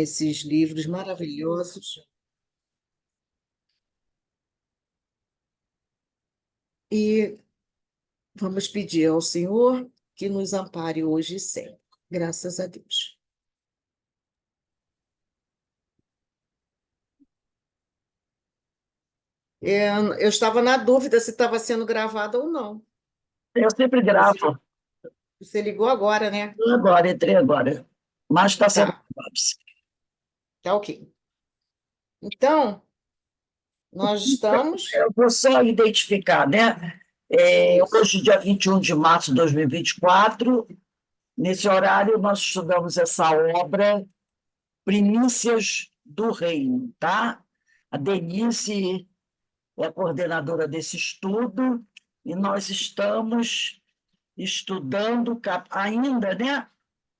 esses livros maravilhosos. E vamos pedir ao Senhor que nos ampare hoje e sempre. Graças a Deus. Eu estava na dúvida se estava sendo gravado ou não. Eu sempre gravo. Você ligou agora, né? Entrei agora. Mas está sendo Tá, gravado. tá ok. Então, nós estamos. Eu vou só identificar, né? Isso. Hoje, dia 21 de março de 2024, nesse horário, nós estudamos essa obra, Primícias do Reino, tá? A Denise é a coordenadora desse estudo, e nós estamos estudando ainda, né?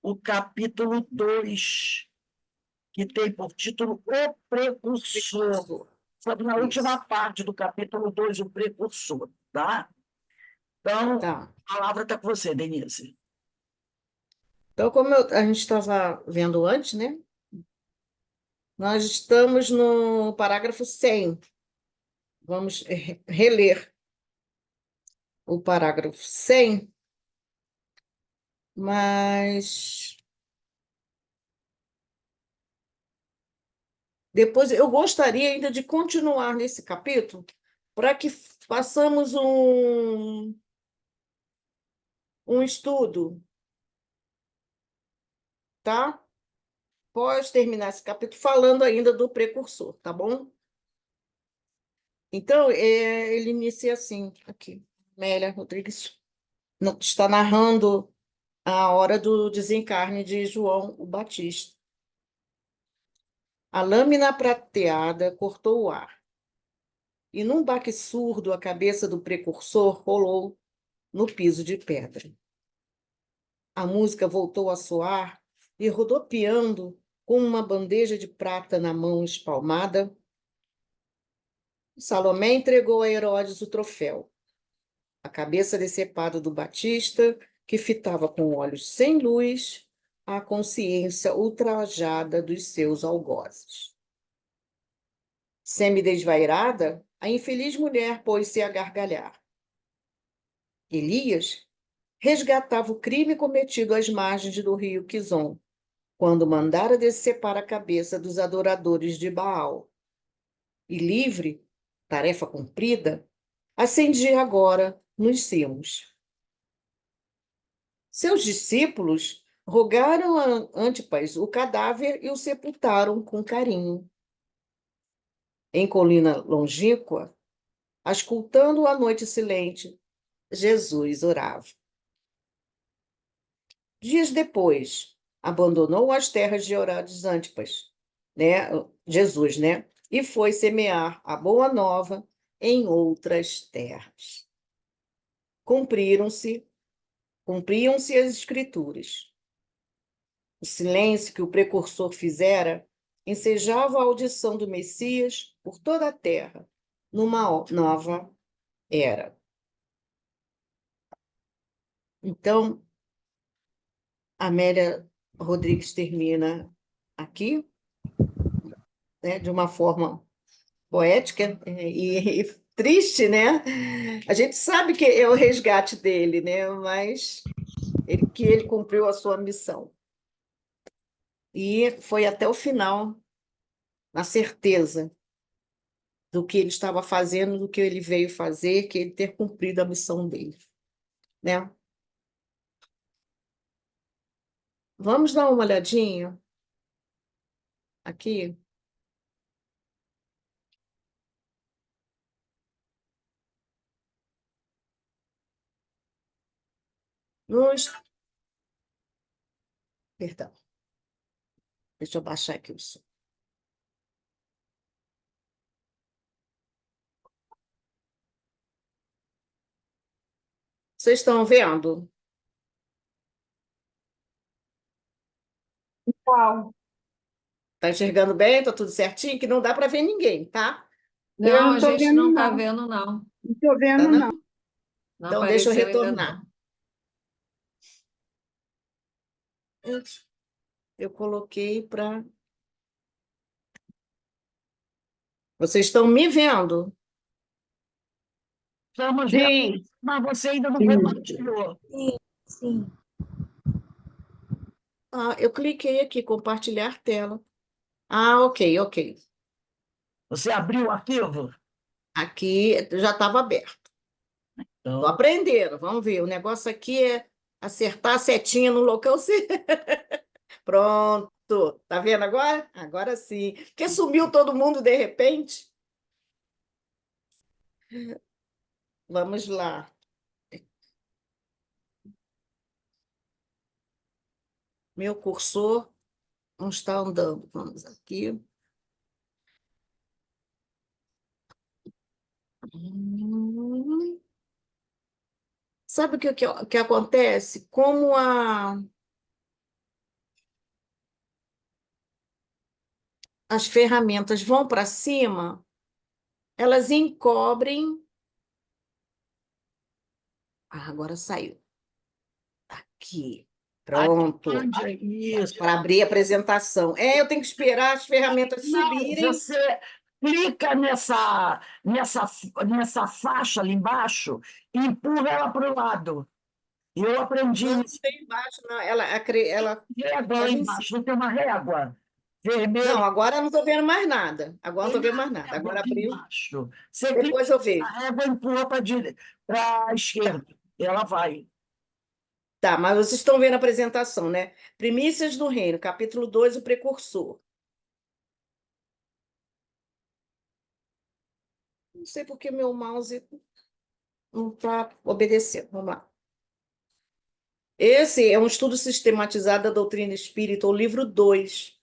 O capítulo 2, que tem por título O Precursor. Sabe, na última Isso. parte do capítulo 2, o precursor, tá? Então, Tá. a palavra está com você, Denise. Então, como a gente estava vendo antes, né? Nós estamos no parágrafo 100. Vamos reler o parágrafo 100, mas depois eu gostaria ainda de continuar nesse capítulo para que façamos um estudo, tá? Pode terminar esse capítulo falando ainda do precursor, tá bom? Então, ele inicia assim, aqui. Mélia Rodrigues está narrando a hora do desencarne de João o Batista. A lâmina prateada cortou o ar, e num baque surdo a cabeça do precursor rolou no piso de pedra. A música voltou a soar e, rodopiando com uma bandeja de prata na mão espalmada, Salomé entregou a Herodes o troféu, a cabeça decepada do Batista, que fitava com olhos sem luz a consciência ultrajada dos seus algozes. Semi-desvairada, a infeliz mulher pôs-se a gargalhar. Elias resgatava o crime cometido às margens do rio Quizon, quando mandara decepar a cabeça dos adoradores de Baal. E livre, tarefa cumprida, acendia agora nos cimos. Seus discípulos rogaram a Antipas o cadáver e o sepultaram com carinho. Em colina longínqua, auscultando a noite silente, Jesus orava. Dias depois, abandonou as terras de Herodes Antipas, né? Jesus, né? E foi semear a boa nova em outras terras. Cumpriram-se, cumpriam-se as escrituras. O silêncio que o precursor fizera ensejava a audição do Messias por toda a terra, numa nova era. Então, Amélia Rodrigues termina aqui, né, de uma forma poética e triste, né? A gente sabe que é o resgate dele, né? Mas que ele cumpriu a sua missão. E foi até o final, na certeza do que ele estava fazendo, do que ele veio fazer, que ele ter cumprido a missão dele, né? Vamos dar uma olhadinha aqui. Nos... Perdão, deixa eu baixar aqui o som. Vocês estão vendo? Qual? Está enxergando bem? Está tudo certinho? Que não dá para ver ninguém, tá? Eu Não, não a estou gente vendo, não está não. vendo, não. Não estou Tá, vendo, não? não. Não Então, deixa eu apareceu ainda, retornar. não. Eu coloquei para Vocês estão me vendo? Estamos vendo, Sim, mas você ainda não sim. compartilhou. Sim, sim. Ah, eu cliquei aqui, compartilhar tela. Ah, ok, ok. Você abriu o arquivo? Aqui já estava aberto. Estou Então, aprendendo, vamos ver. O negócio aqui é acertar a setinha no local certo. Pronto. Tá vendo agora? Agora sim. Porque sumiu todo mundo de repente. Vamos lá. Meu cursor não está andando. Vamos aqui. Sabe o que acontece? Como as ferramentas vão para cima, elas encobrem. Ah, agora saiu. Aqui. Pronto. isso. Para abrir a apresentação. Eu tenho que esperar as ferramentas Não, subirem. você clica nessa faixa ali embaixo e empurra ela para o lado. Eu aprendi Não, isso. não tem embaixo, não. Ela Régua lá faz em cima. embaixo, não tem uma régua Não, vermelha, agora eu não estou vendo mais nada. Agora não tem estou vendo a mais nada. régua Agora aqui abriu. embaixo. Você clica Depois eu na vejo. régua e empurra para a esquerda. Ela vai. Tá, mas vocês estão vendo a apresentação, né? Primícias do Reino, capítulo 2, o precursor. Não sei por que meu mouse não está obedecendo. Vamos lá. Esse é um estudo sistematizado da doutrina espírita, o livro 2,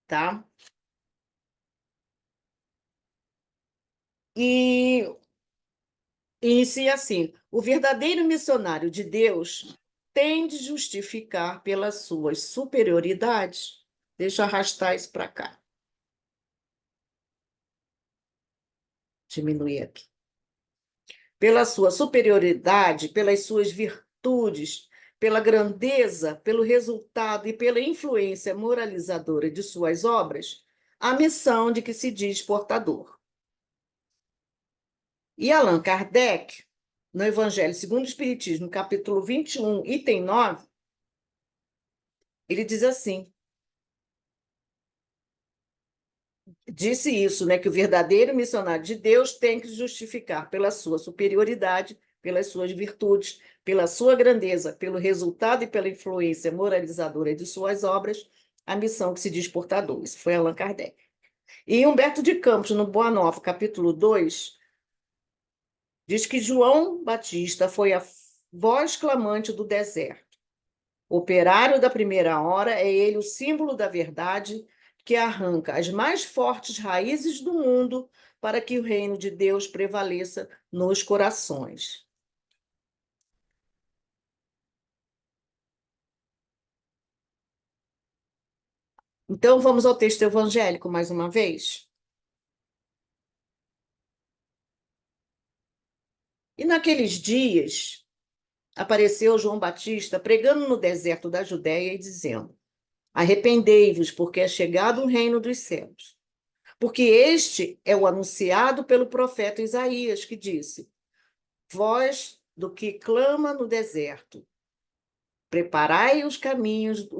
tá? E inicia assim: o verdadeiro missionário de Deus tem de justificar pelas suas superioridades. Deixa eu arrastar isso para cá. Diminuir aqui. Pela sua superioridade, pelas suas virtudes, pela grandeza, pelo resultado e pela influência moralizadora de suas obras, a missão de que se diz portador. E Allan Kardec, no Evangelho segundo o Espiritismo, capítulo 21, item 9, ele diz assim, disse isso, né, que o verdadeiro missionário de Deus tem que se justificar pela sua superioridade, pelas suas virtudes, pela sua grandeza, pelo resultado e pela influência moralizadora de suas obras, a missão que se diz portador. Isso foi Allan Kardec. E Humberto de Campos, no Boa Nova, capítulo 2, diz que João Batista foi a voz clamante do deserto. Operário da primeira hora, é ele o símbolo da verdade que arranca as mais fortes raízes do mundo para que o reino de Deus prevaleça nos corações. Então, vamos ao texto evangélico mais uma vez. E naqueles dias, apareceu João Batista pregando no deserto da Judéia e dizendo: arrependei-vos, porque é chegado o reino dos céus. Porque este é o anunciado pelo profeta Isaías, que disse: voz do que clama no deserto, preparai o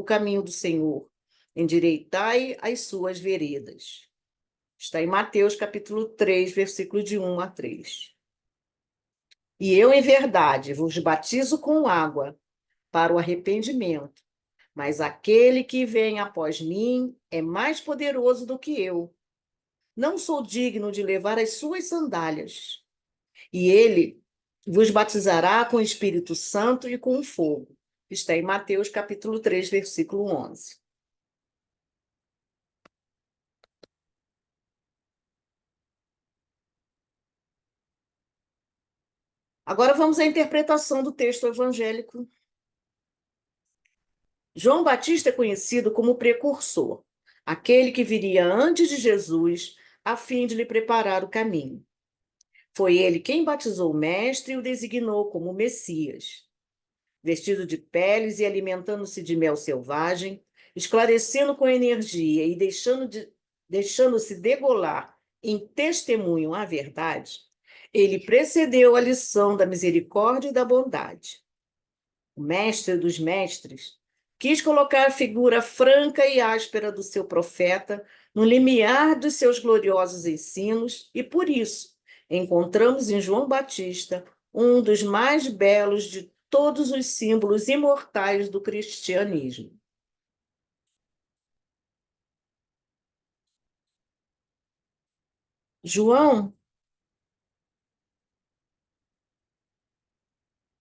caminho do Senhor, endireitai as suas veredas. Está em Mateus capítulo 3, versículo de 1 a 3. E eu, em verdade, vos batizo com água para o arrependimento, mas aquele que vem após mim é mais poderoso do que eu. Não sou digno de levar as suas sandálias. E ele vos batizará com o Espírito Santo e com fogo. Está em Mateus capítulo 3, versículo 11. Agora vamos à interpretação do texto evangélico. João Batista é conhecido como precursor, aquele que viria antes de Jesus, a fim de lhe preparar o caminho. Foi ele quem batizou o Mestre e o designou como Messias. Vestido de peles e alimentando-se de mel selvagem, esclarecendo com energia e deixando de deixando-se degolar em testemunho à verdade, ele precedeu a lição da misericórdia e da bondade. O mestre dos mestres quis colocar a figura franca e áspera do seu profeta no limiar dos seus gloriosos ensinos, e por isso encontramos em João Batista um dos mais belos de todos os símbolos imortais do cristianismo. João,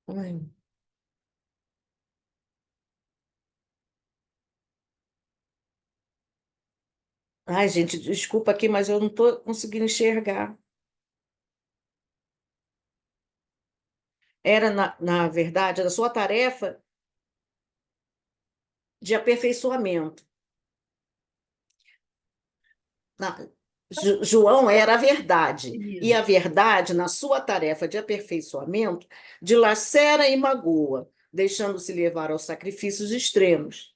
ai, ai, gente, desculpa aqui, mas eu não estou conseguindo enxergar. Era, na verdade, a sua tarefa de aperfeiçoamento. João era a verdade, e a verdade, na sua tarefa de aperfeiçoamento, dilacera e magoa, deixando-se levar aos sacrifícios extremos.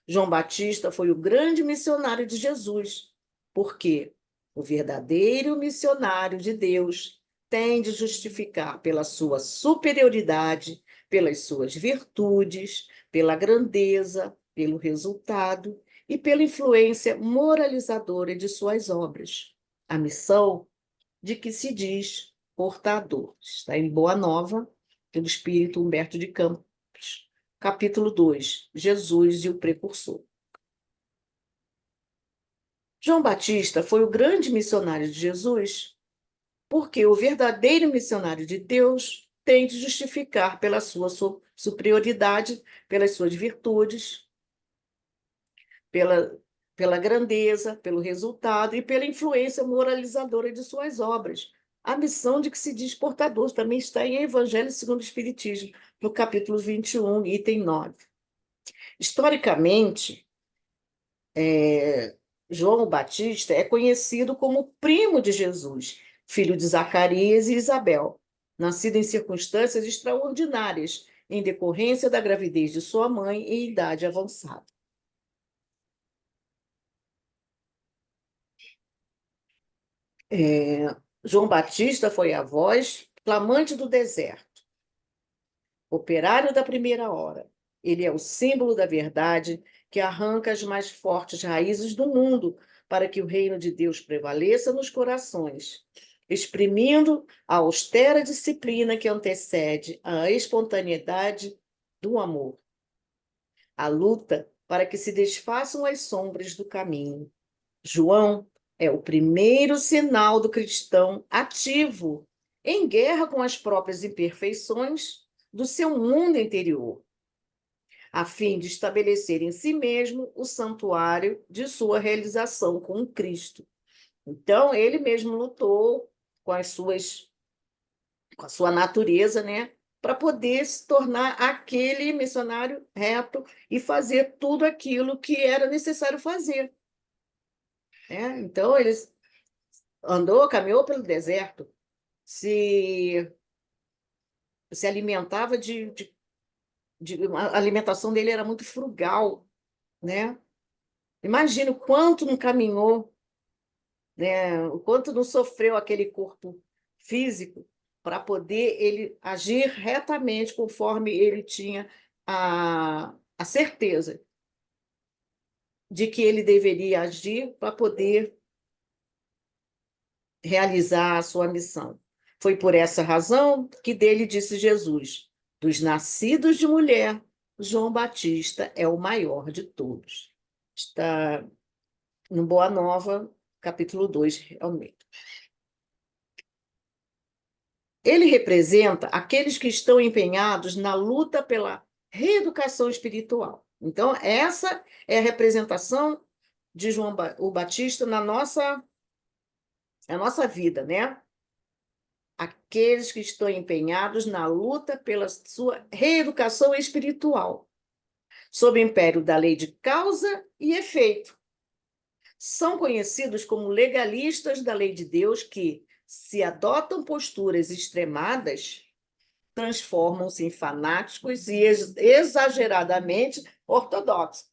João Batista foi o grande missionário de Jesus, porque o verdadeiro missionário de Deus tem de justificar pela sua superioridade, pelas suas virtudes, pela grandeza, pelo resultado e pela influência moralizadora de suas obras. A missão de que se diz portador. Está em Boa Nova, pelo Espírito Humberto de Campos, capítulo 2, Jesus e o Precursor. João Batista foi o grande missionário de Jesus, porque o verdadeiro missionário de Deus tem de justificar pela sua superioridade, pelas suas virtudes, pela, pela grandeza, pelo resultado e pela influência moralizadora de suas obras. A missão de que se diz portador também está em Evangelho segundo o Espiritismo, no capítulo 21, item 9. Historicamente, João Batista é conhecido como primo de Jesus, filho de Zacarias e Isabel, nascido em circunstâncias extraordinárias, em decorrência da gravidez de sua mãe em idade avançada. João Batista foi a voz clamante do deserto, operário da primeira hora. Ele é o símbolo da verdade que arranca as mais fortes raízes do mundo para que o reino de Deus prevaleça nos corações, exprimindo a austera disciplina que antecede a espontaneidade do amor. A luta para que se desfaçam as sombras do caminho. João é o primeiro sinal do cristão ativo, em guerra com as próprias imperfeições do seu mundo interior, a fim de estabelecer em si mesmo o santuário de sua realização com Cristo. Então, ele mesmo lutou com com a sua natureza, né, para poder se tornar aquele missionário reto e fazer tudo aquilo que era necessário fazer. Então, ele caminhou pelo deserto, se, se alimentava a alimentação dele era muito frugal, né? Imagina o quanto não caminhou, né? O quanto não sofreu aquele corpo físico para poder ele agir retamente conforme ele tinha a certeza de que ele deveria agir para poder realizar a sua missão. Foi por essa razão que dele disse Jesus: dos nascidos de mulher, João Batista é o maior de todos. Está no Boa Nova, capítulo 2, realmente. Ele representa aqueles que estão empenhados na luta pela reeducação espiritual. Então, essa é a representação de João o Batista na nossa vida, né? Aqueles que estão empenhados na luta pela sua reeducação espiritual, sob o império da lei de causa e efeito. São conhecidos como legalistas da lei de Deus que, se adotam posturas extremadas, transformam-se em fanáticos e exageradamente ortodoxos.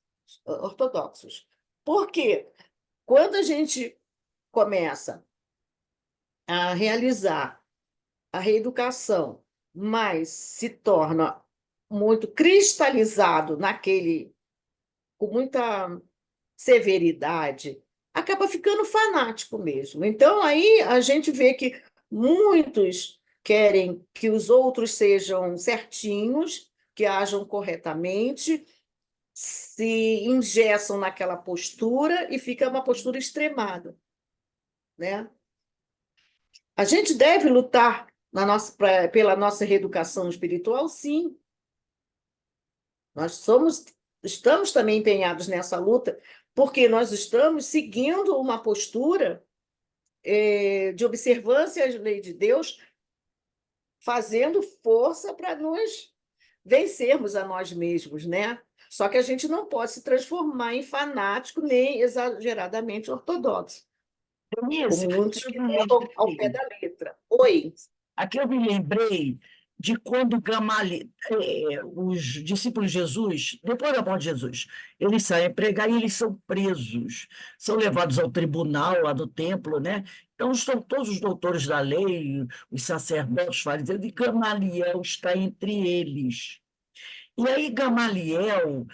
Por quê? Quando a gente começa a realizar a reeducação, mas se torna muito cristalizado naquele, com muita severidade, acaba ficando fanático mesmo. Então, aí a gente vê que muitos querem que os outros sejam certinhos, que ajam corretamente, se engessam naquela postura e fica uma postura extremada, né? A gente deve lutar pela nossa reeducação espiritual, sim. Nós estamos também empenhados nessa luta, porque nós estamos seguindo uma postura de observância às leis de Deus, fazendo força para nos vencermos a nós mesmos, né? Só que a gente não pode se transformar em fanático nem exageradamente ortodoxo, Denise, como muitos eu que me levam ao pé lembrei. da letra. Oi, Aqui eu me lembrei de quando os discípulos de Jesus, depois da morte de Jesus, eles saem pregar e eles são presos, são levados ao tribunal lá do templo, né? Então estão todos os doutores da lei, os sacerdotes, os fariseus, e Gamaliel está entre eles. E aí Gamaliel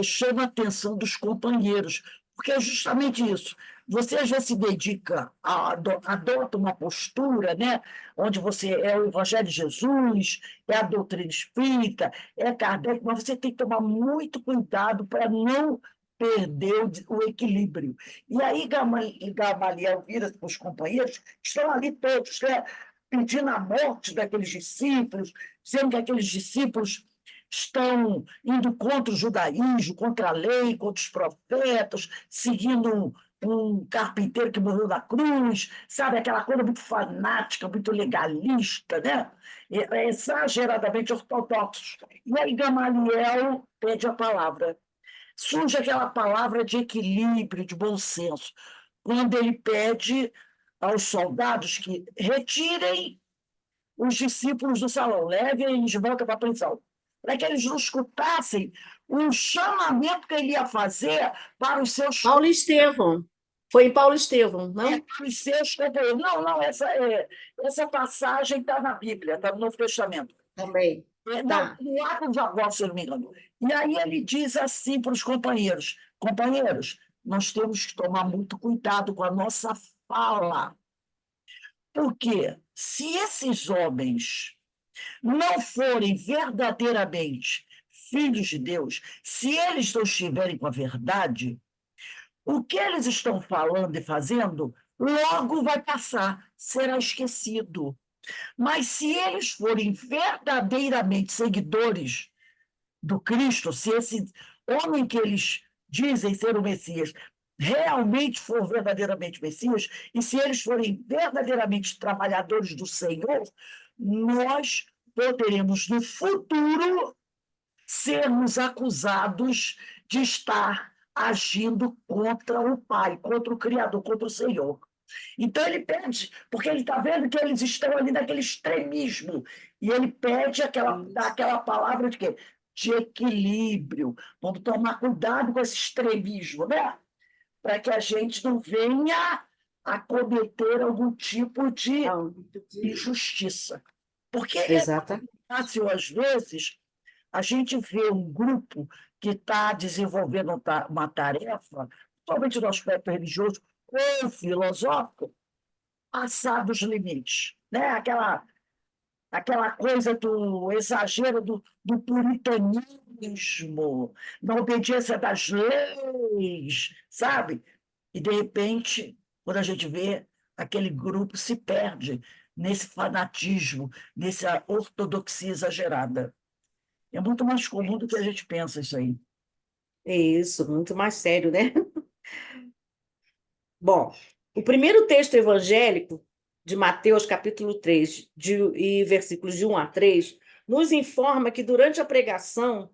chama a atenção dos companheiros, porque é justamente isso. Você já se dedica, adota uma postura, né, onde você é o Evangelho de Jesus, é a doutrina espírita, é Kardec, mas você tem que tomar muito cuidado para não perder o equilíbrio. E aí Gamaliel vira para os companheiros, que estão ali todos, né, pedindo a morte daqueles discípulos, dizendo que aqueles discípulos estão indo contra o judaísmo, contra a lei, contra os profetas, seguindo um carpinteiro que morreu na cruz, sabe? Aquela coisa muito fanática, muito legalista, né? Exageradamente ortodoxos. E aí Gamaliel pede a palavra. Surge aquela palavra de equilíbrio, de bom senso, quando ele pede aos soldados que retirem os discípulos do salão, levem eles de volta para a prisão, para que eles não escutassem um chamamento que ele ia fazer para os seus, Paulo Estevão. Foi em Paulo Estevão, não? para os seus companheiros. Não, não, essa passagem está na Bíblia, está no Novo Testamento. Também. Não, Tá. no Atos dos Apóstolos, se eu não me engano. E aí ele diz assim para os companheiros: companheiros, nós temos que tomar muito cuidado com a nossa fala, porque se esses homens não forem verdadeiramente filhos de Deus, se eles não estiverem com a verdade, o que eles estão falando e fazendo logo vai passar, será esquecido. Mas se eles forem verdadeiramente seguidores do Cristo, se esse homem que eles dizem ser o Messias realmente for verdadeiramente Messias, e se eles forem verdadeiramente trabalhadores do Senhor, nós poderemos, no futuro, sermos acusados de estar agindo contra o Pai, contra o Criador, contra o Senhor. Então ele pede, porque ele está vendo que eles estão ali naquele extremismo, e ele pede aquela palavra de quê? De equilíbrio. Vamos tomar cuidado com esse extremismo, né? Para que a gente não venha a cometer algum tipo de Não, injustiça. Porque é exatamente. fácil, às vezes, a gente vê um grupo que está desenvolvendo uma tarefa, principalmente no aspecto religioso ou filosófico, passar dos limites, né? Aquela coisa do exagero do puritanismo, da obediência das leis, sabe? E, de repente, quando a gente vê, aquele grupo se perde nesse fanatismo, nessa ortodoxia exagerada. É muito mais comum do que a gente pensa isso aí. É isso, muito mais sério, né? Bom, o primeiro texto evangélico de Mateus, capítulo 3 e versículos de 1 a 3, nos informa que durante a pregação,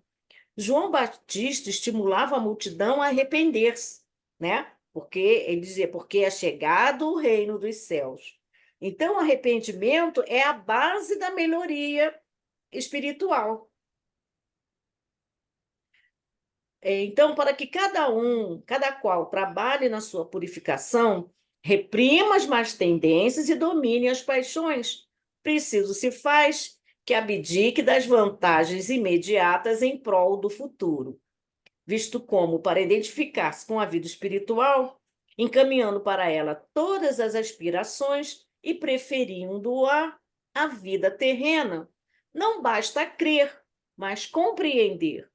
João Batista estimulava a multidão a arrepender-se, né? Porque ele dizia, porque é chegado o reino dos céus. Então, o arrependimento é a base da melhoria espiritual. Então, para que cada qual trabalhe na sua purificação, reprima as más tendências e domine as paixões, preciso se faz que abdique das vantagens imediatas em prol do futuro, visto como, para identificar-se com a vida espiritual, encaminhando para ela todas as aspirações e preferindo-a à vida terrena. Não basta crer, mas compreender.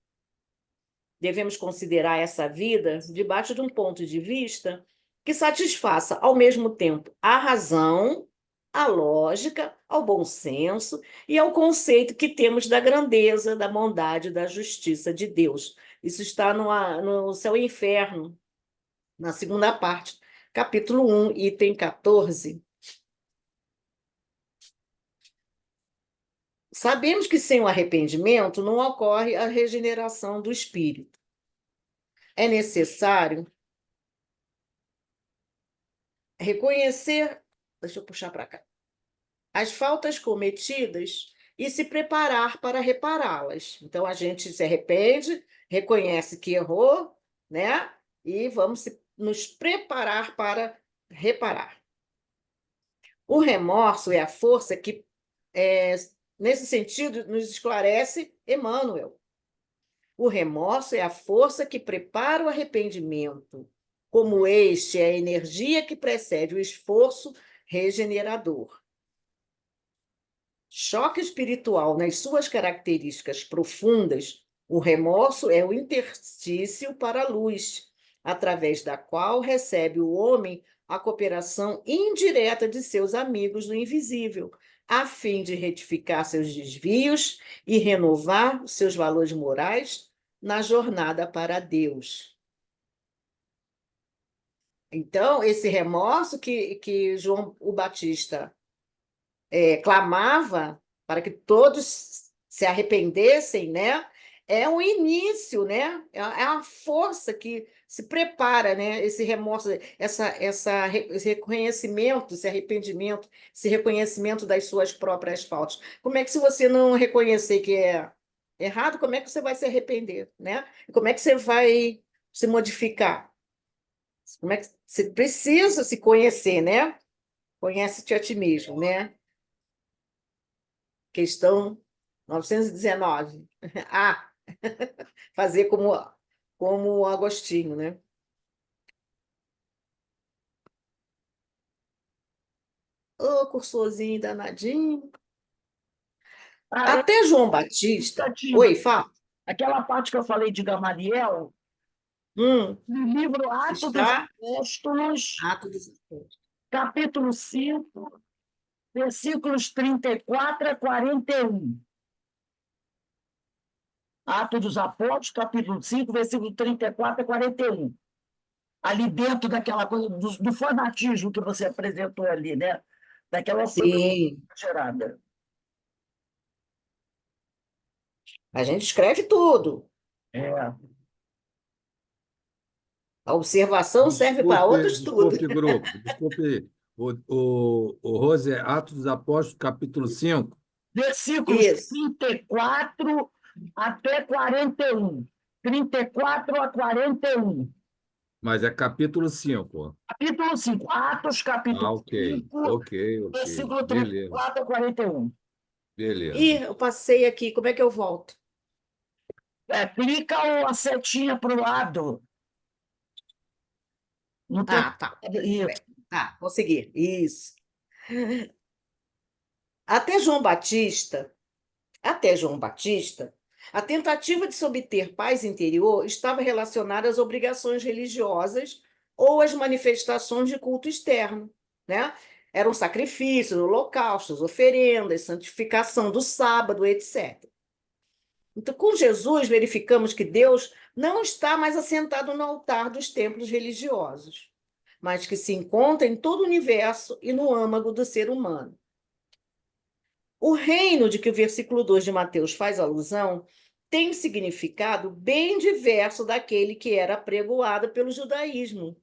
Devemos considerar essa vida debaixo de um ponto de vista que satisfaça, ao mesmo tempo, a razão, a lógica, ao bom senso e ao conceito que temos da grandeza, da bondade, da justiça de Deus. Isso está no Céu e Inferno, na segunda parte, capítulo 1, item 14. Sabemos que sem o arrependimento não ocorre a regeneração do espírito. É necessário reconhecer, deixa eu puxar para cá, as faltas cometidas e se preparar para repará-las. Então, a gente se arrepende, reconhece que errou, né? E vamos nos preparar para reparar. O remorso é a força que, nesse sentido, nos esclarece Emmanuel. O remorso é a força que prepara o arrependimento, como este é a energia que precede o esforço regenerador. Choque espiritual nas suas características profundas, o remorso é o interstício para a luz, através da qual recebe o homem a cooperação indireta de seus amigos do invisível, a fim de retificar seus desvios e renovar os seus valores morais na jornada para Deus. Então, esse remorso que João o Batista clamava para que todos se arrependessem, né? É um início, né? É a força que se prepara, né? Esse remorso, esse reconhecimento, esse arrependimento, esse reconhecimento das suas próprias faltas. Como é que, se você não reconhecer que é errado, como é que você vai se arrepender, né? Como é que você vai se modificar? Como é que você precisa se conhecer, né? Conhece-te a ti mesmo, né? Questão 919. Ah, fazer como Agostinho, né? Ô, cursorzinho danadinho. Ah, Até João Batista. Tati, Oi, fala. aquela parte que eu falei de Gamaliel, Hum, no livro Atos dos está Apóstolos, Ato dos Apóstolos. capítulo 5, versículos 34 a 41. Atos dos Apóstolos, capítulo 5, versículo 34 a 41. Ali dentro daquela coisa do fanatismo que você apresentou ali, né? Daquela coisa Sim, gerada. a gente escreve tudo. É. A observação serve para outro estudo. Desculpe, grupo, desculpe. O Rose, é Atos dos Apóstolos, capítulo 5. Versículos Isso. 34 até 41. 34 a 41. Mas é capítulo 5. Capítulo 5. Atos, Ah, capítulo ok, 5, ok, ok. versículo Beleza, 34 a 41. beleza. Ih, eu passei aqui. Como é que eu volto? Clica a setinha para o lado. No teu... Ah, tá. Isso. Tá, vou seguir. Isso. Até João Batista, Até João Batista, a tentativa de se obter paz interior estava relacionada às obrigações religiosas ou às manifestações de culto externo, né? Eram sacrifícios, holocaustos, oferendas, santificação do sábado, etc. Então, com Jesus, verificamos que Deus não está mais assentado no altar dos templos religiosos, mas que se encontra em todo o universo e no âmago do ser humano. O reino de que o versículo 2 de Mateus faz alusão tem significado bem diverso daquele que era apregoado pelo judaísmo,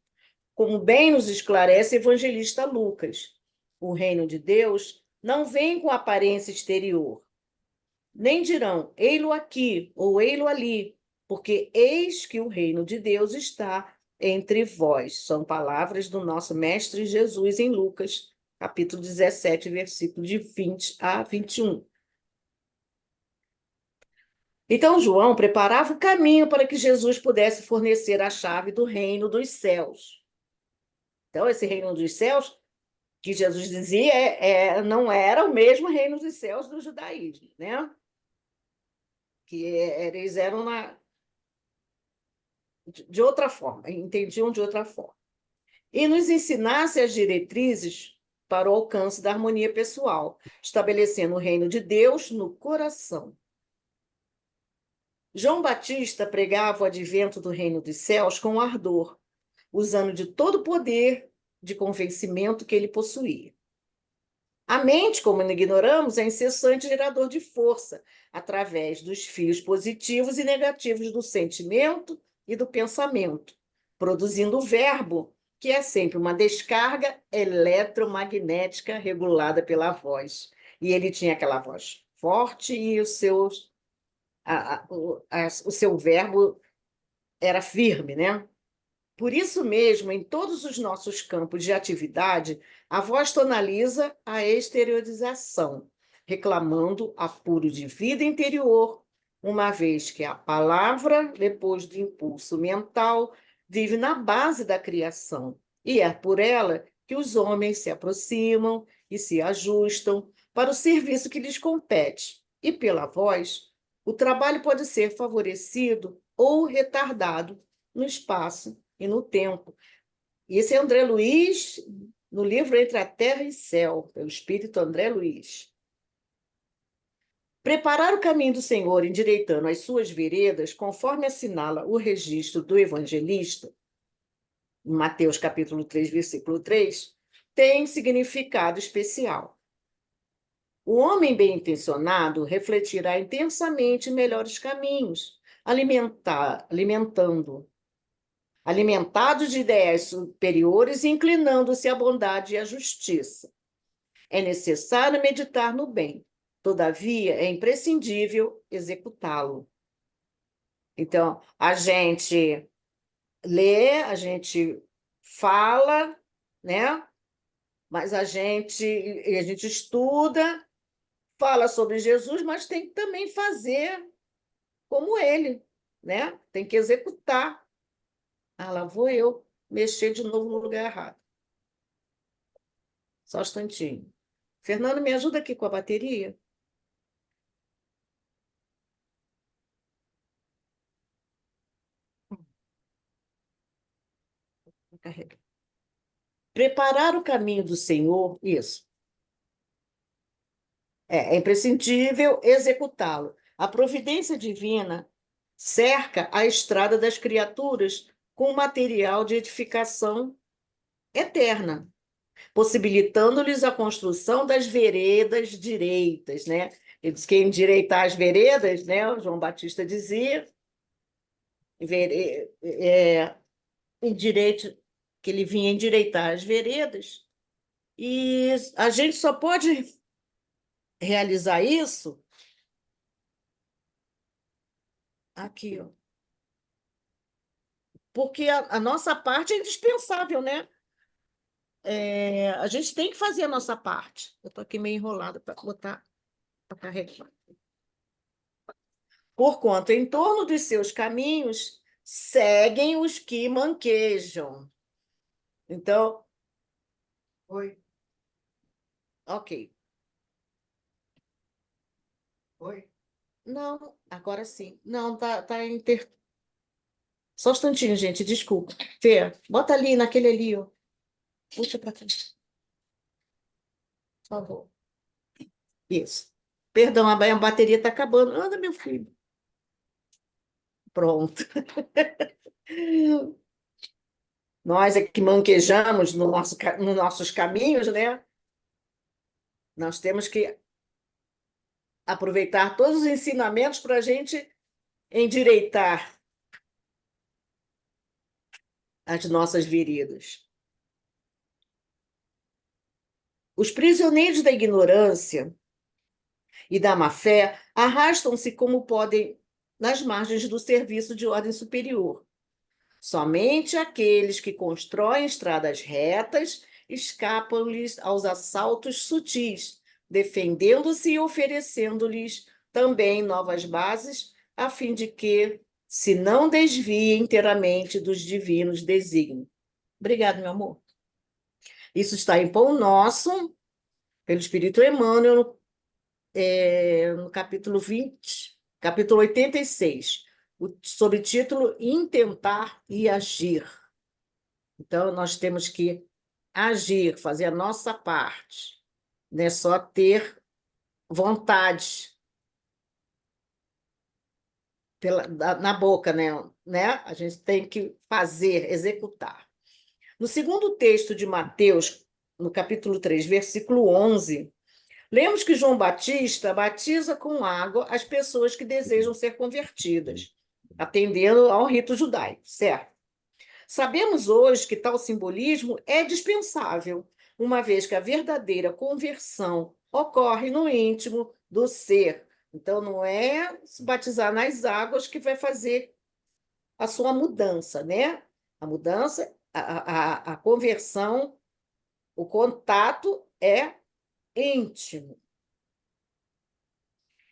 como bem nos esclarece o evangelista Lucas. O reino de Deus não vem com aparência exterior, nem dirão, ei-lo aqui ou ei-lo ali, porque eis que o reino de Deus está entre vós. São palavras do nosso Mestre Jesus em Lucas, capítulo 17, versículo de 20 a 21. Então, João preparava o caminho para que Jesus pudesse fornecer a chave do reino dos céus. Então, esse reino dos céus, que Jesus dizia, não era o mesmo reino dos céus do judaísmo, né? Eles eram de outra forma, entendiam de outra forma. E nos ensinasse as diretrizes para o alcance da harmonia pessoal, estabelecendo o reino de Deus no coração. João Batista pregava o advento do reino dos céus com ardor, usando de todo o poder de convencimento que ele possuía. A mente, como não ignoramos, é incessante gerador de força, através dos fios positivos e negativos do sentimento e do pensamento, produzindo o verbo, que é sempre uma descarga eletromagnética regulada pela voz. E ele tinha aquela voz forte e o seu verbo era firme, né? Por isso mesmo, em todos os nossos campos de atividade, a voz tonaliza a exteriorização, reclamando apuro de vida interior, uma vez que a palavra, depois do impulso mental, vive na base da criação, e é por ela que os homens se aproximam e se ajustam para o serviço que lhes compete. E pela voz, o trabalho pode ser favorecido ou retardado no espaço e no tempo. E esse é André Luiz, no livro Entre a Terra e o Céu, é o espírito André Luiz. Preparar o caminho do Senhor, endireitando as suas veredas, conforme assinala o registro do evangelista, em Mateus capítulo 3, versículo 3, tem significado especial. O homem bem-intencionado refletirá intensamente melhores caminhos, alimentados de ideias superiores e inclinando-se à bondade e à justiça. É necessário meditar no bem, todavia é imprescindível executá-lo. Então, a gente lê, a gente fala, né? Mas a gente estuda, fala sobre Jesus, mas tem que também fazer como ele, né? Tem que executar. Ah, lá vou eu mexer de novo no lugar errado. Só um instantinho. Fernando, me ajuda aqui com a bateria? Carrega. Preparar o caminho do Senhor, isso. É imprescindível executá-lo. A providência divina cerca a estrada das criaturas com material de edificação eterna, possibilitando-lhes a construção das veredas direitas, né? Ele diz que endireitar as veredas, né? O João Batista dizia, que ele vinha endireitar as veredas, e a gente só pode realizar isso aqui, ó, porque a nossa parte é indispensável, né? A gente tem que fazer a nossa parte. Eu estou aqui meio enrolada para botar para carregar. Porquanto em torno dos seus caminhos seguem os que manquejam. Então, Oi, ok. oi. Não, agora sim. Não, tá inter... Só um instantinho, gente, desculpa. Fê, bota ali, naquele ali, ó. Puxa para frente, por favor. Isso. Perdão, a bateria está acabando. Anda, meu filho. Pronto. Nós é que manquejamos nos nossos caminhos, né? Nós temos que aproveitar todos os ensinamentos para a gente endireitar as nossas veredas. Os prisioneiros da ignorância e da má-fé arrastam-se como podem nas margens do serviço de ordem superior. Somente aqueles que constroem estradas retas escapam-lhes aos assaltos sutis, defendendo-se e oferecendo-lhes também novas bases, a fim de que se não desviem inteiramente dos divinos desígnios. Obrigado, meu amor. Isso está em Pão Nosso, pelo Espírito Emmanuel, no capítulo 20, capítulo 86, o subtítulo Intentar e Agir. Então, nós temos que agir, fazer a nossa parte, não é só ter vontade na boca, né? A gente tem que fazer, executar. No segundo texto de Mateus, no capítulo 3, versículo 11, lemos que João Batista batiza com água as pessoas que desejam ser convertidas, atendendo ao rito judaico, certo? Sabemos hoje que tal simbolismo é dispensável, uma vez que a verdadeira conversão ocorre no íntimo do ser. Então, não é se batizar nas águas que vai fazer a sua mudança, né? A mudança, a conversão, o contato é íntimo.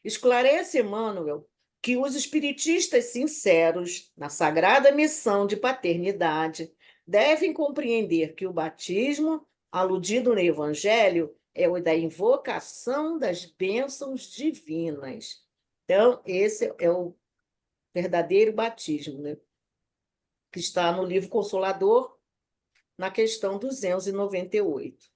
Esclarece Emmanuel que os espiritistas sinceros, na sagrada missão de paternidade, devem compreender que o batismo, aludido no Evangelho, é o da invocação das bênçãos divinas. Então, esse é o verdadeiro batismo, né? Que está no livro Consolador, na questão 298.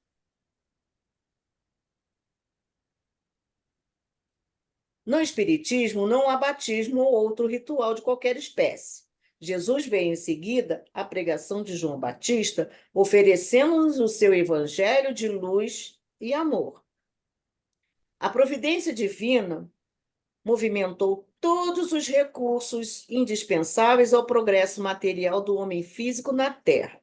No Espiritismo, não há batismo ou outro ritual de qualquer espécie. Jesus veio em seguida à pregação de João Batista, oferecendo-nos o seu evangelho de luz e amor. A providência divina movimentou todos os recursos indispensáveis ao progresso material do homem físico na Terra.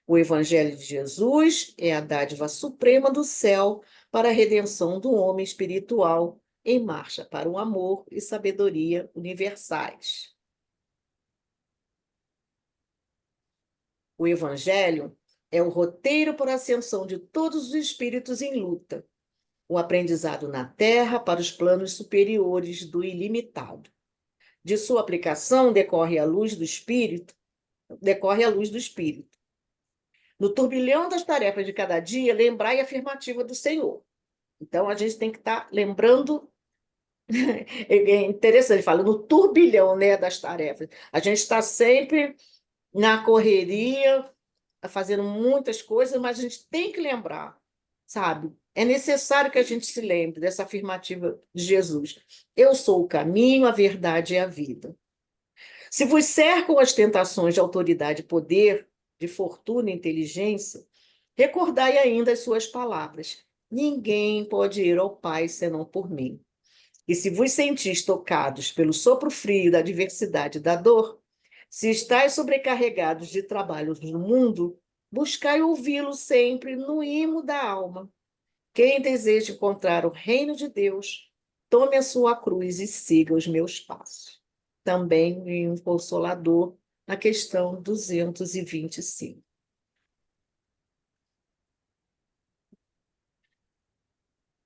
O evangelho de Jesus é a dádiva suprema do céu para a redenção do homem espiritual em marcha para o amor e sabedoria universais. O Evangelho é o roteiro para a ascensão de todos os espíritos em luta, o aprendizado na Terra para os planos superiores do ilimitado. De sua aplicação decorre a luz do Espírito. No turbilhão das tarefas de cada dia, lembrai a afirmativa do Senhor. Então, a gente tem que estar lembrando. É interessante, fala no turbilhão, né, das tarefas. A gente está sempre na correria, fazendo muitas coisas, mas a gente tem que lembrar, sabe? É necessário que a gente se lembre dessa afirmativa de Jesus. Eu sou o caminho, a verdade e a vida. Se vos cercam as tentações de autoridade e poder, de fortuna e inteligência, recordai ainda as suas palavras. Ninguém pode ir ao Pai senão por mim. E se vos sentis tocados pelo sopro frio da adversidade e da dor, se estáis sobrecarregados de trabalhos no mundo, buscai ouvi-lo sempre no imo da alma. Quem deseja encontrar o reino de Deus, tome a sua cruz e siga os meus passos. Também em um Consolador, na questão 225.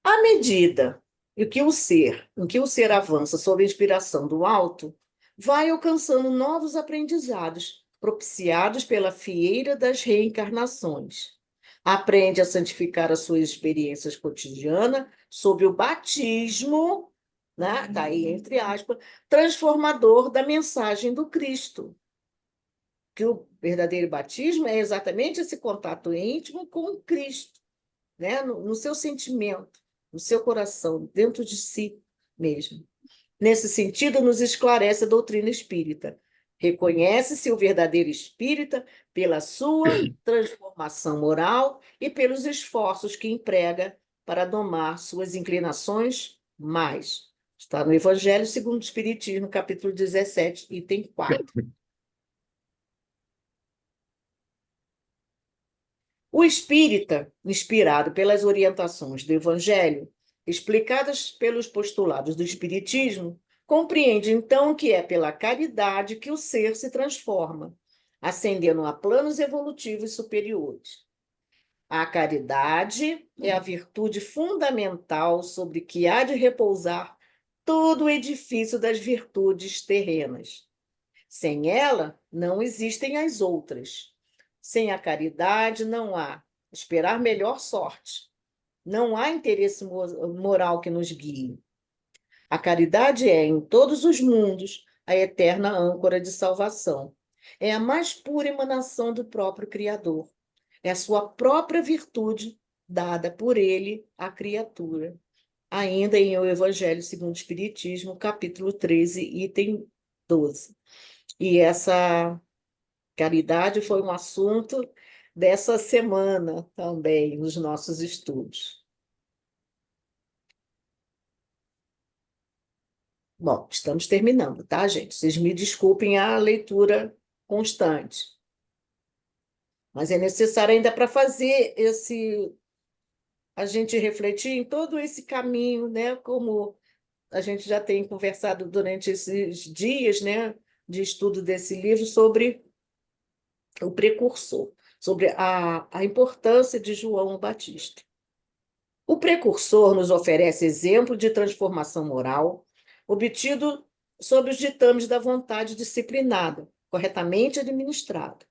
À medida em que o ser avança sob a inspiração do alto, vai alcançando novos aprendizados, propiciados pela fieira das reencarnações. Aprende a santificar as suas experiências cotidianas sob o batismo, né? Daí, entre aspas, transformador da mensagem do Cristo. Que o verdadeiro batismo é exatamente esse contato íntimo com o Cristo, né? No seu sentimento, no seu coração, dentro de si mesmo. Nesse sentido, nos esclarece a doutrina espírita. Reconhece-se o verdadeiro espírita pela sua transformação moral e pelos esforços que emprega para domar suas inclinações mais. Está no Evangelho segundo o Espiritismo, capítulo 17, item 4. O espírita, inspirado pelas orientações do Evangelho, explicadas pelos postulados do Espiritismo, Compreende, então, que é pela caridade que o ser se transforma, ascendendo a planos evolutivos superiores. A caridade é a virtude fundamental sobre que há de repousar todo o edifício das virtudes terrenas. Sem ela, não existem as outras. Sem a caridade, não há esperar melhor sorte. Não há interesse moral que nos guie. A caridade é, em todos os mundos, a eterna âncora de salvação. É a mais pura emanação do próprio Criador. É a sua própria virtude dada por ele à criatura. Ainda em O Evangelho segundo o Espiritismo, capítulo 13, item 12. E essa caridade foi um assunto dessa semana também, nos nossos estudos. Bom, estamos terminando, tá, gente? Vocês me desculpem a leitura constante. Mas é necessário ainda para fazer a gente refletir em todo esse caminho, né? Como a gente já tem conversado durante esses dias, né, de estudo desse livro sobre o precursor, sobre a importância de João Batista. O precursor nos oferece exemplo de transformação moral obtido sob os ditames da vontade disciplinada, corretamente administrada.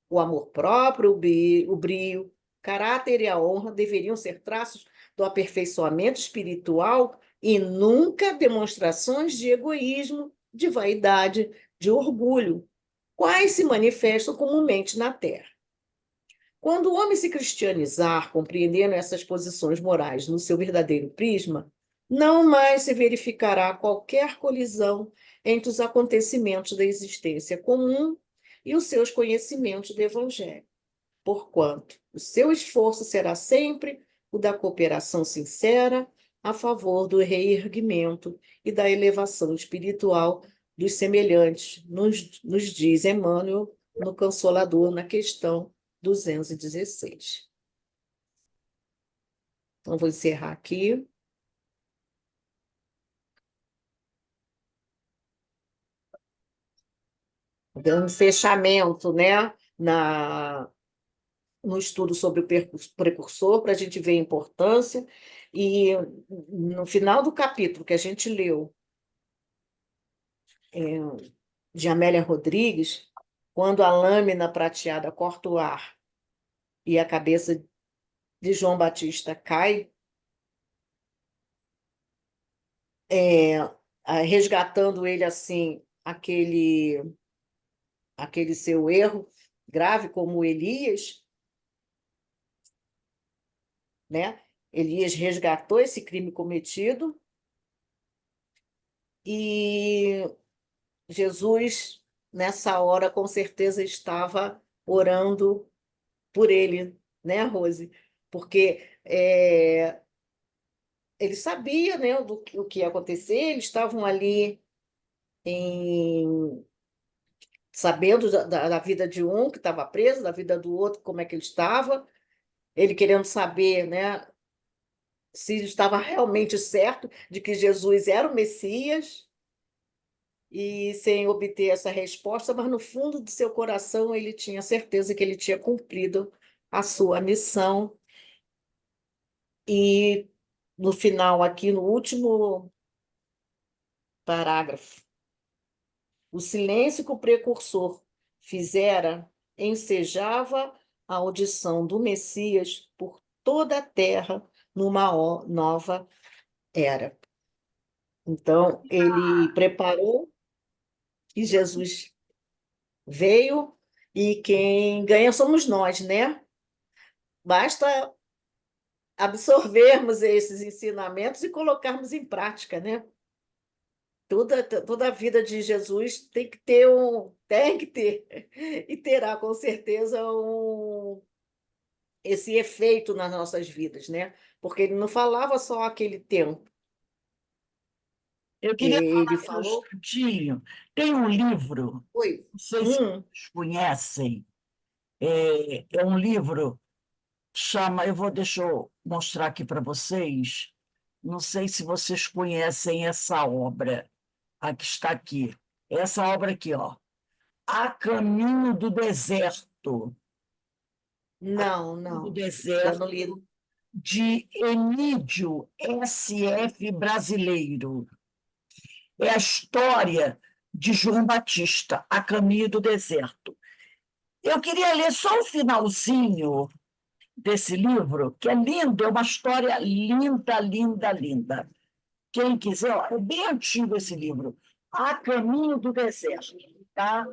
O amor próprio, o brio, caráter e a honra deveriam ser traços do aperfeiçoamento espiritual e nunca demonstrações de egoísmo, de vaidade, de orgulho, quais se manifestam comumente na Terra. Quando o homem se cristianizar, compreendendo essas posições morais no seu verdadeiro prisma, não mais se verificará qualquer colisão entre os acontecimentos da existência comum e os seus conhecimentos do Evangelho, porquanto o seu esforço será sempre o da cooperação sincera a favor do reerguimento e da elevação espiritual dos semelhantes, nos diz Emmanuel no Consolador, na questão 216. Então, vou encerrar aqui. Dando um fechamento, né, no estudo sobre o precursor, para a gente ver a importância. E no final do capítulo que a gente leu, de Amélia Rodrigues, quando a lâmina prateada corta o ar e a cabeça de João Batista cai, resgatando ele assim, aquele seu erro grave como Elias, né? Elias resgatou esse crime cometido e Jesus, nessa hora, com certeza estava orando por ele, né, Rose? Porque ele sabia, né, o que ia acontecer, eles estavam ali sabendo da vida de um que estava preso, da vida do outro, como é que ele estava, ele querendo saber, né, se estava realmente certo de que Jesus era o Messias, e sem obter essa resposta, mas no fundo do seu coração ele tinha certeza que ele tinha cumprido a sua missão. E no final, aqui no último parágrafo, o silêncio que o precursor fizera ensejava a audição do Messias por toda a terra numa nova era. Então, ele preparou e Jesus veio, e quem ganha somos nós, né? Basta absorvermos esses ensinamentos e colocarmos em prática, né? Toda a vida de Jesus tem que ter e terá com certeza esse efeito nas nossas vidas, né? Porque ele não falava só aquele tempo. Eu queria falar Ele aqui um falou. instantinho. Tem um livro, Oi. não sei se vocês conhecem, é um livro, deixa eu mostrar aqui para vocês, não sei se vocês conhecem essa obra. Aqui está aqui. Essa obra aqui, ó. A Caminho do Deserto. Não, Do não. Eu Deserto, não li. de Emídio S.F. Brasileiro. É a história de João Batista, A Caminho do Deserto. Eu queria ler só o finalzinho desse livro, que é lindo, é uma história linda, linda, linda. Quem quiser, ó, é bem antigo esse livro, A Caminho do Deserto, tá?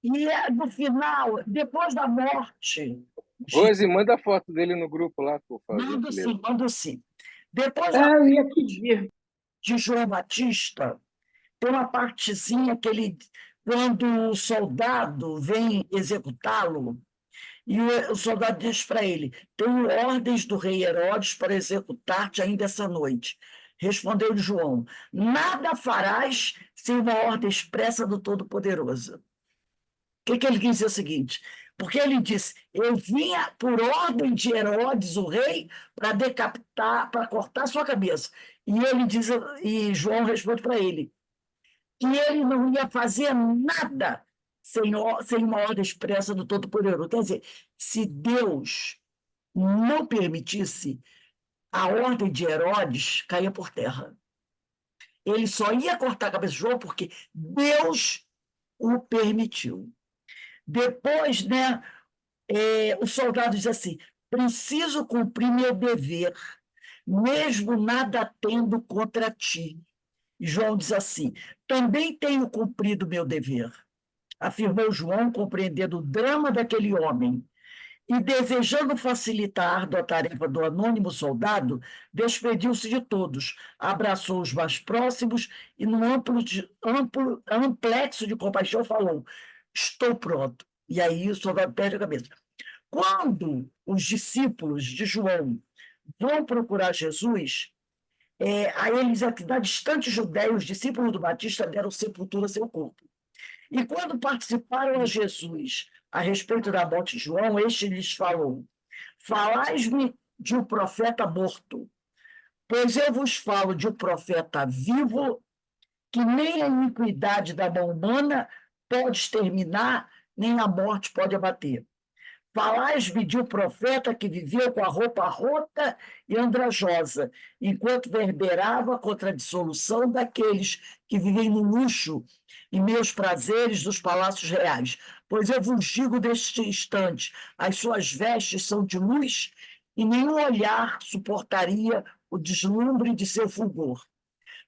E no final, depois da morte Rose, manda a foto dele no grupo lá, por mando gentileza. sim, mando sim. Depois da Eu ia pedir. de João Batista, tem uma partezinha que ele, quando o soldado vem executá-lo, e o soldado diz para ele: tenho ordens do rei Herodes para executar-te ainda essa noite. Respondeu-lhe João: nada farás sem uma ordem expressa do Todo-Poderoso. Que ele quis dizer o seguinte? Porque ele disse: eu vinha por ordem de Herodes, o rei, para decapitar, para cortar sua cabeça. E ele diz, e João responde para ele que ele não ia fazer nada sem uma ordem expressa do Todo-Poderoso. Quer dizer, se Deus não permitisse, a ordem de Herodes caía por terra. Ele só ia cortar a cabeça de João porque Deus o permitiu. Depois, né, o soldado diz assim: preciso cumprir meu dever, mesmo nada tendo contra ti. E João diz assim: também tenho cumprido meu dever, afirmou João, compreendendo o drama daquele homem. E, desejando facilitar a árdua tarefa do anônimo soldado, despediu-se de todos, abraçou os mais próximos e, num amplexo de compaixão, falou: estou pronto. E aí o soldado perde a cabeça. Quando os discípulos de João vão procurar Jesus, a eles, na distante Judéia, os discípulos do Batista deram sepultura a seu corpo. E quando participaram a Jesus a respeito da morte de João, este lhes falou: falais-me de um profeta morto, pois eu vos falo de um profeta vivo, que nem a iniquidade da mão humana pode exterminar, nem a morte pode abater. Falais-me de um profeta que viveu com a roupa rota e andrajosa, enquanto verberava contra a dissolução daqueles que vivem no luxo e meus prazeres dos palácios reais. Pois eu vos digo neste instante, as suas vestes são de luz e nenhum olhar suportaria o deslumbre de seu fulgor.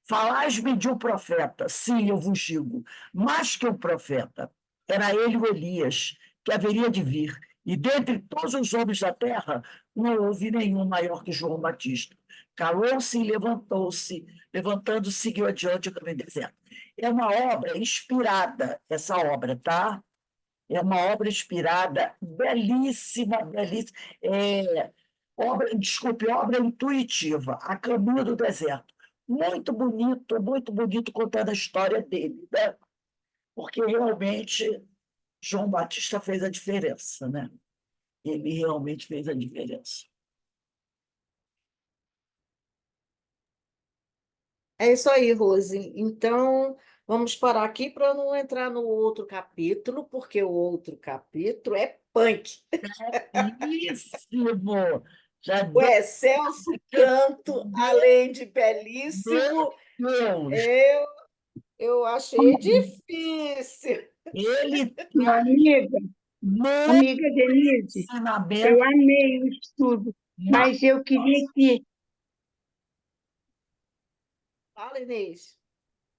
Falais-me de um profeta, sim, eu vos digo, mais que um profeta. Era ele o Elias, que haveria de vir. E dentre todos os homens da terra, não houve nenhum maior que João Batista. Calou-se e levantou-se, levantando, seguiu adiante o caminho deserto. É uma obra inspirada, essa obra, tá? É uma obra inspirada, belíssima, belíssima. Obra intuitiva, A Caminho do Deserto. Muito bonito contando a história dele, né? Porque realmente João Batista fez a diferença, né? Ele realmente fez a diferença. É isso aí, Rose. Então, vamos parar aqui para não entrar no outro capítulo, porque o outro capítulo é punk. Belíssimo! Já O deu Excelso Canto, além de belíssimo, Deus! eu, eu achei difícil. Ele tem Amiga, muito amiga Denise, eu ensinamento amei o estudo, na mas eu queria que. Fala, Inês.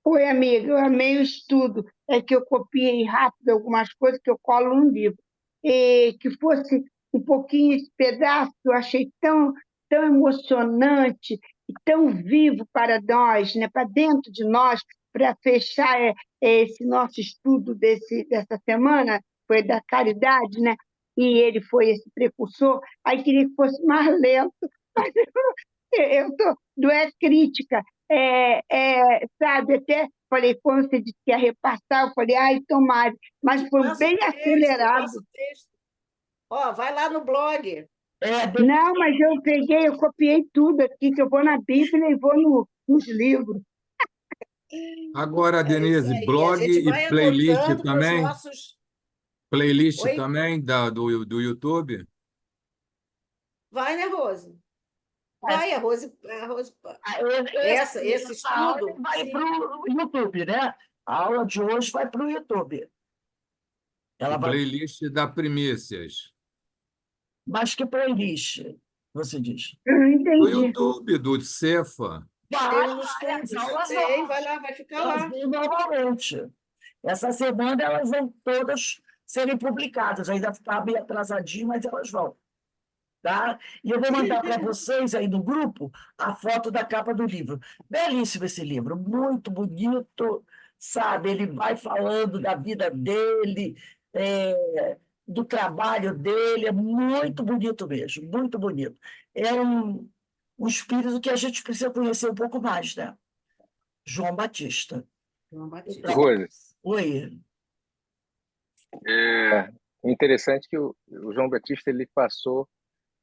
Oi, amiga, eu amei o estudo. É que eu copiei rápido algumas coisas que eu colo no livro. E que fosse um pouquinho esse pedaço, eu achei tão emocionante e tão vivo para nós, né? Para dentro de nós, para fechar esse nosso estudo dessa semana, foi da caridade, né? E ele foi esse precursor. Aí queria que fosse mais lento, mas não é crítica, sabe, até falei, quando você disse que ia repassar, eu falei, ai, tomara, mas foi Passa o bem texto, acelerado. passa o texto. Ó, vai lá no blog. é, Não, mas eu peguei, eu copiei tudo aqui, que eu vou na Bíblia e vou nos livros. Agora, É isso Denise, aí. A blog gente e vai playlist anotando para os também? nossos. Playlist Oi? também do YouTube? Vai, né, Rose? Mas, Vai, a Rose, esse essa aula estudo, vai para sim. o YouTube, né? A aula de hoje vai para o YouTube. E Ela vai. playlist da Primícias? Mas que playlist, você diz? Eu não Do entendi. YouTube, do Cefa. Vai, Tem nos as clubes. aulas Tem, vão. vai lá, vai ficar Elas lá. vêm normalmente. Essa semana elas vão todas serem publicadas. Ainda está bem atrasadinho, mas elas vão. Tá? E eu vou mandar para vocês aí no grupo a foto da capa do livro. Belíssimo esse livro, muito bonito, sabe? Ele vai falando da vida dele, do trabalho dele, é muito bonito mesmo, muito bonito. É um espírito que a gente precisa conhecer um pouco mais, né? João Batista. João Batista. Rose, Oi. o interessante é que o João Batista ele passou,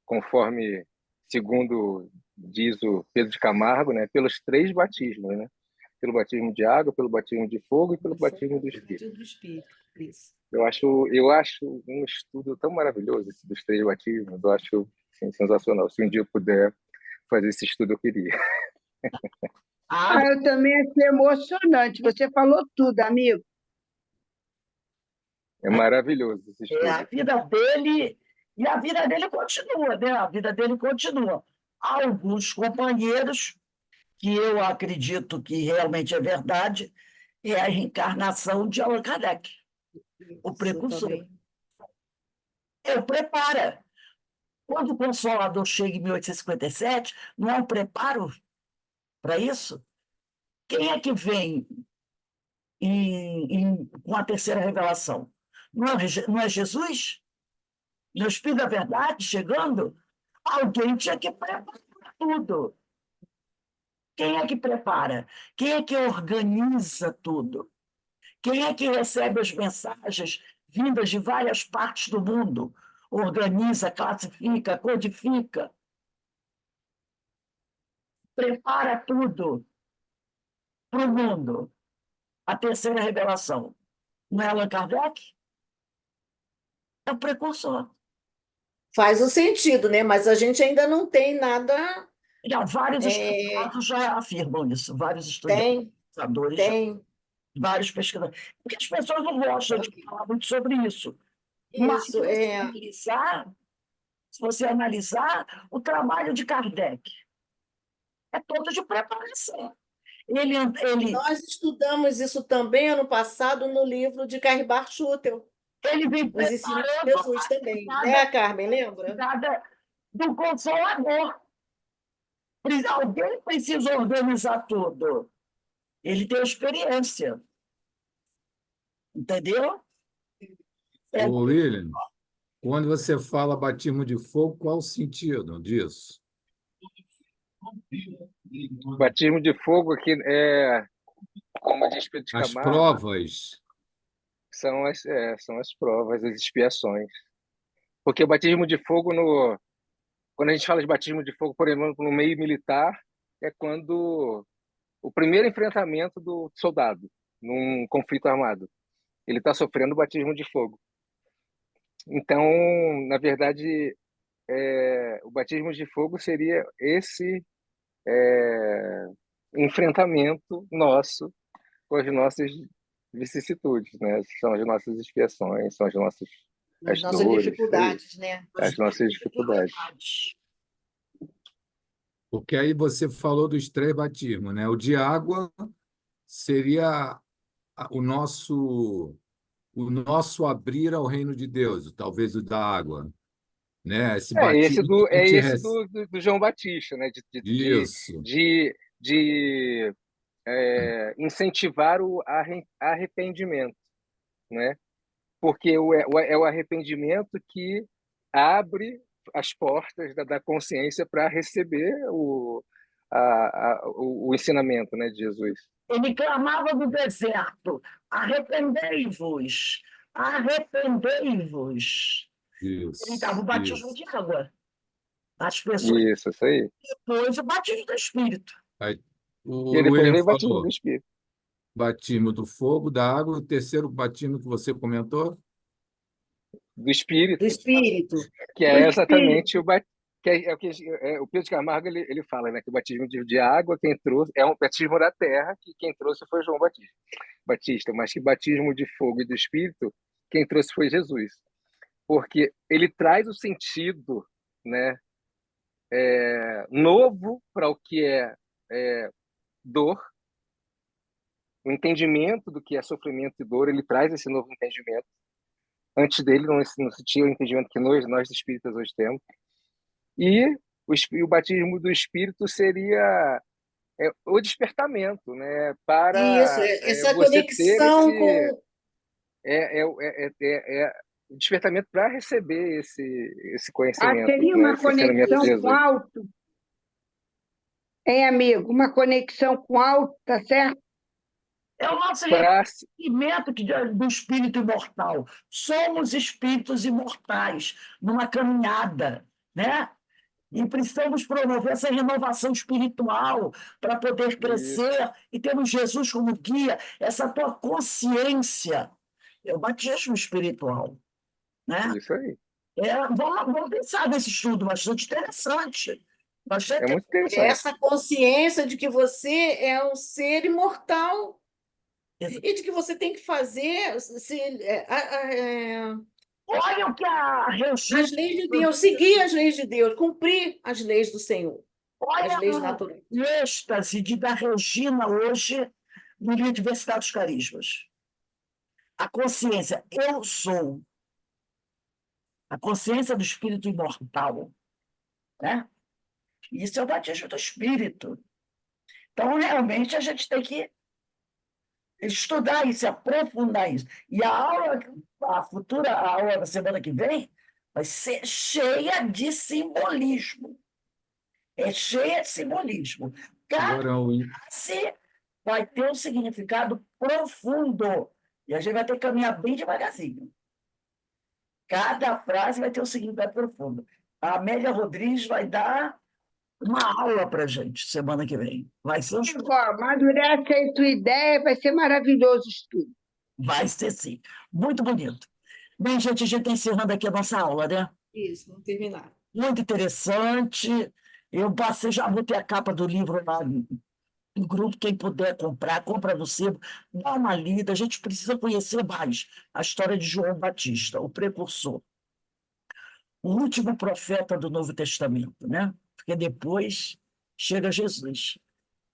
conforme, segundo diz o Pedro de Camargo, né, pelos 3 batismos, né? Pelo batismo de água, pelo batismo de fogo e pelo batismo do Espírito. Batismo do Espírito. Isso. Eu acho um estudo tão maravilhoso esse dos 3 batismos. Eu acho assim, sensacional. Se um dia eu puder fazer esse estudo, eu queria. Ah, Eu também achei emocionante. Você falou tudo, amigo. É maravilhoso esse a estudo. vida dele, e a vida dele continua, né? A vida dele continua. Há alguns companheiros que eu acredito que realmente é verdade, é a reencarnação de Allan Kardec, o Isso precursor. também. É o prepara. Quando o Consolador chega em 1857, não é um preparo para isso? Quem é que vem com a terceira revelação? Não é Jesus? No Espírito da Verdade chegando? Alguém tinha que preparar tudo. Quem é que prepara? Quem é que organiza tudo? Quem é que recebe as mensagens vindas de várias partes do mundo? Organiza, classifica, codifica, prepara tudo para o mundo. A terceira revelação. Não é Allan Kardec? É o precursor. Faz o sentido, né? Mas a gente ainda não tem nada. Já vários é, estudiosos já afirmam isso, vários tem, estudiosos, tem. vários pesquisadores. Porque as pessoas não gostam de falar muito sobre isso. Mas Isso, se você analisar o trabalho de Kardec, é todo de preparação. Ele, nós estudamos isso também ano passado no livro de Cairbar Schutel, ele vem Os Ensinos de preparando Jesus a também, chegada, né, Carmen? Lembra? do Consolador. Alguém precisa organizar tudo. Ele tem experiência, entendeu? É, Ô, William, quando você fala batismo de fogo, qual o sentido disso? O batismo de fogo aqui como diz Pedro de As Camargo, provas? são as provas, as expiações. Porque o batismo de fogo, quando a gente fala de batismo de fogo, por exemplo, no meio militar, é quando o primeiro enfrentamento do soldado num conflito armado, ele está sofrendo batismo de fogo. Então, na verdade, o batismo de fogo seria esse enfrentamento nosso com as nossas vicissitudes, né? São as nossas expiações, são Nas é, as nossas dores, é isso, dificuldades, né? as nossas dificuldades. Porque aí você falou dos 3 batismos, né? O de água seria o nosso abrir ao reino de Deus, talvez o da água, né? Esse batismo que a É gente esse recebe. do João Batista, né? Isso. De incentivar o arrependimento, né? Porque é o arrependimento que abre as portas da consciência para receber o ensinamento, né, de Jesus. Ele clamava no deserto: arrependei-vos, arrependei-vos. Ele dava o Isso, batismo isso. de água. As pessoas, Isso aí. depois o batismo do Espírito. Aí, E aí o depois William veio o batismo do falou, Espírito. batismo do fogo, da água, o terceiro batismo que você comentou? Do Espírito, Do Espírito. que Do é Espírito. exatamente o Pedro de Camargo ele fala, né, que o batismo de água quem trouxe é um batismo da terra, que quem trouxe foi João Batista, mas que batismo de fogo e do Espírito quem trouxe foi Jesus, porque ele traz o sentido, né, novo para o que é dor, o entendimento do que é sofrimento e dor, ele traz esse novo entendimento. Antes dele não se tinha o entendimento que nós espíritas hoje temos. E o batismo do Espírito seria o despertamento, né? Isso, Para essa você ter conexão com. o despertamento para receber esse Ah, conhecimento, seria né? uma Esse ensinamento de conexão com Jesus. alto, hein, amigo? Uma conexão com alto, tá certo? É o nosso Pra, reconhecimento do espírito imortal. Somos espíritos imortais numa caminhada, né? E precisamos promover essa renovação espiritual para poder crescer e termos Jesus como guia, essa tua consciência. É o batismo espiritual, né? isso aí. Vamos pensar nesse estudo bastante interessante. É Bastante muito interessante. Essa consciência de que você é um ser imortal e de que você tem que fazer Olha o que a Regina. as leis de Deus, seguir as leis de Deus, cumprir as leis do Senhor, as Olha leis naturais. o êxtase da Regina hoje no Livro Diversidade dos Carismas. A consciência, eu sou. A consciência do espírito imortal. Né? Isso é o batismo do espírito. Então, realmente, a gente tem que estudar isso, aprofundar isso. E a futura aula da semana que vem vai ser cheia de simbolismo. É cheia de simbolismo. Cada Agora, frase vai ter um significado profundo. E a gente vai ter que caminhar bem devagarzinho. Cada frase vai ter um significado profundo. A Amélia Rodrigues vai dar uma aula para a gente semana que vem. Vai ser Amadurece aí tua ideia, vai ser maravilhoso o estudo. Vai ser sim. Muito bonito. Bem, gente, a gente está encerrando aqui a nossa aula, né? Isso, vamos terminar. Muito interessante. Eu passei, já botei a capa do livro lá no grupo, quem puder comprar, compra no sebo, dá uma lida. A gente precisa conhecer mais a história de João Batista, o precursor, o último profeta do Novo Testamento, né? Porque depois chega Jesus.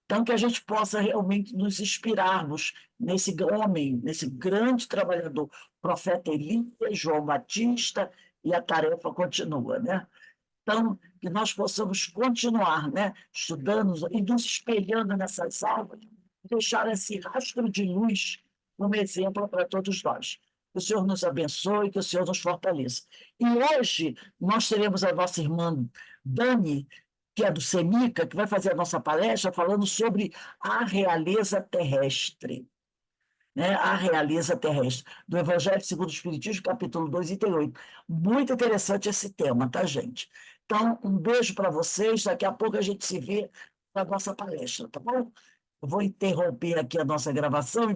Então, que a gente possa realmente nos inspirarmos nesse homem, nesse grande trabalhador, profeta Elias, João Batista, e a tarefa continua, né? Então, que nós possamos continuar, né, estudando e nos espelhando nessas aulas, deixar esse rastro de luz como exemplo para todos nós. Que o Senhor nos abençoe, que o Senhor nos fortaleça. E hoje nós teremos a nossa irmã Dani, que é do SEMICA, que vai fazer a nossa palestra falando sobre a realeza terrestre. Né? A realeza terrestre, do Evangelho segundo o Espiritismo, capítulo 2, item 8. Muito interessante esse tema, tá, gente? Então, um beijo para vocês. Daqui a pouco a gente se vê na nossa palestra, tá bom? Eu vou interromper aqui a nossa gravação e